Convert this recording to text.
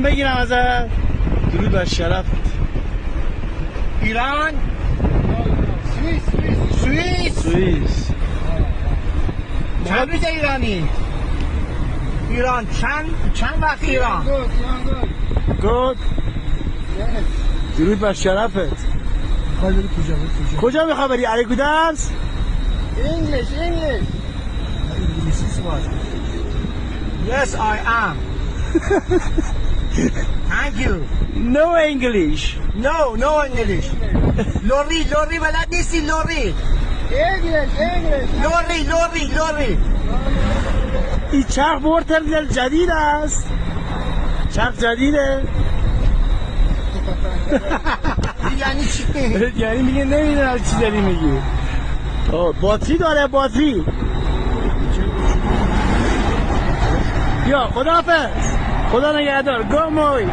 بگیرم ازت. درود بر شرفت. ایران، سوئیس. چند روز ایرانی؟ ایران چند وقت ایران؟ گود. درود بر شرفت. کجا میخوای بری؟ علیکو درس؟ انگلیش. Yes, I am. Thank you. No English. No English. لوری بلد نیستی لوری. لوری. این چرخ مورتل جدید است. چرخ جدیده. یعنی چی؟ یعنی میگه نمیدونم چی داری میگی. باتری داره باتری. یا خداحافظ. خدا نگهدار. گم موی.